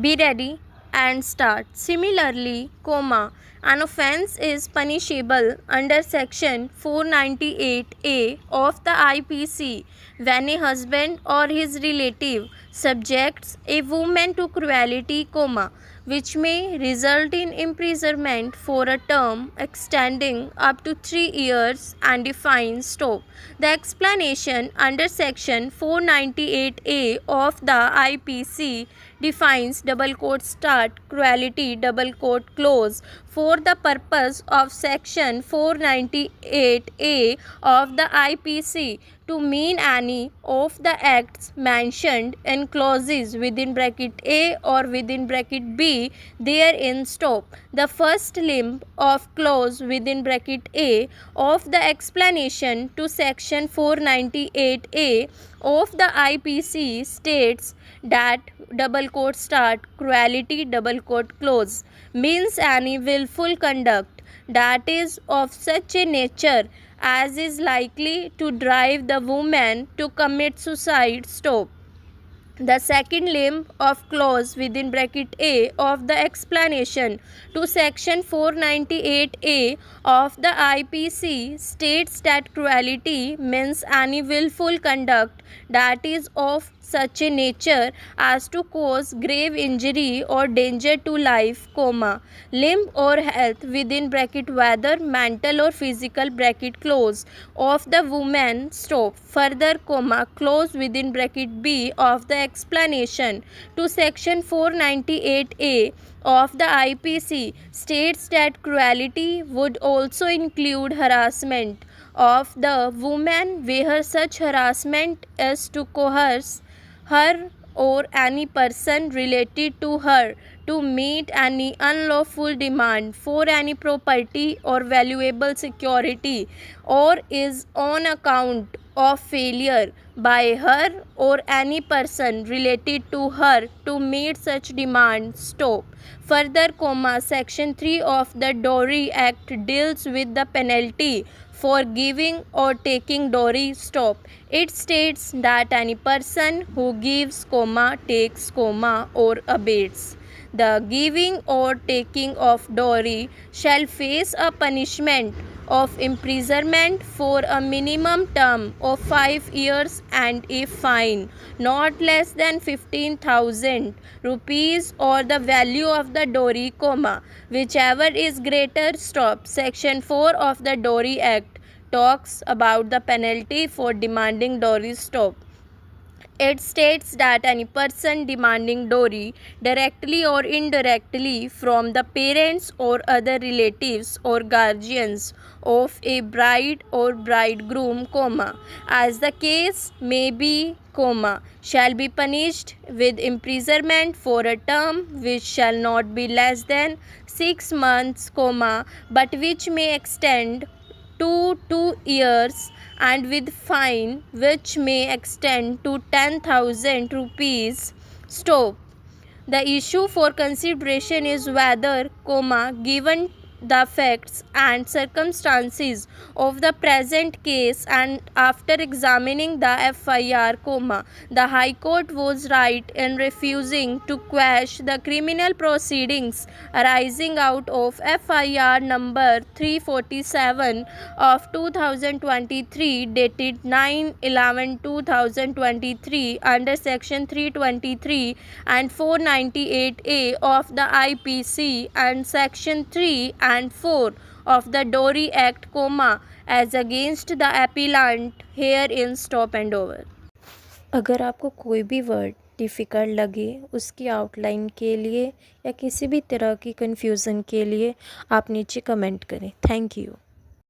Be ready and start. Similarly, an offence is punishable under section 498A of the IPC when a husband or his relative subjects a woman to cruelty, which may result in imprisonment for a term extending up to 3 years and a fine. The explanation under section 498A of the IPC defines cruelty close for the purpose of section 498A of the IPC to mean any of the acts mentioned in clauses within bracket A or within bracket B therein. The first limb of clause within bracket A of the explanation to section 498A of the IPC states that cruelty close means any willful conduct that is of such a nature as is likely to drive the woman to commit suicide. The second limb of clause within bracket A of the explanation to section 498A of the IPC states that cruelty means any willful conduct that is of such a nature as to cause grave injury or danger to life, limb or health within bracket whether mental or physical bracket close of the woman. Further, clause within bracket B of the explanation to section 498A of the IPC states that cruelty would also include harassment of the woman where such harassment is to coerce her or any person related to her to meet any unlawful demand for any property or valuable security, or is on account of failure by her or any person related to her to meet such demand. Further, section 3 of the Dowry Act deals with the penalty for giving or taking dowry. It states that any person who gives, takes, or abates the giving or taking of dowry shall face a punishment of imprisonment for a minimum term of 5 years and a fine not less than 15,000 rupees or the value of the dowry, whichever is greater. Section 4 of the Dowry Act talks about the penalty for demanding dowry. It states that any person demanding dowry directly or indirectly from the parents or other relatives or guardians of a bride or bridegroom, as the case may be, shall be punished with imprisonment for a term which shall not be less than 6 months, but which may extend to 2 years, and with fine which may extend to 10,000 rupees. The issue for consideration is whether, given the facts and circumstances of the present case and after examining the FIR, the High Court was right in refusing to quash the criminal proceedings arising out of FIR number 347 of 2023 dated 9/11/2023 under section 323 and 498A of the IPC and section 3 and 4 of the Dowry Act, as against the appellant herein. And over. अगर आपको कोई भी word difficult लगे उसकी outline के लिए या किसी भी तरह की कन्फ्यूज़न के लिए आप नीचे कमेंट करें. Thank you.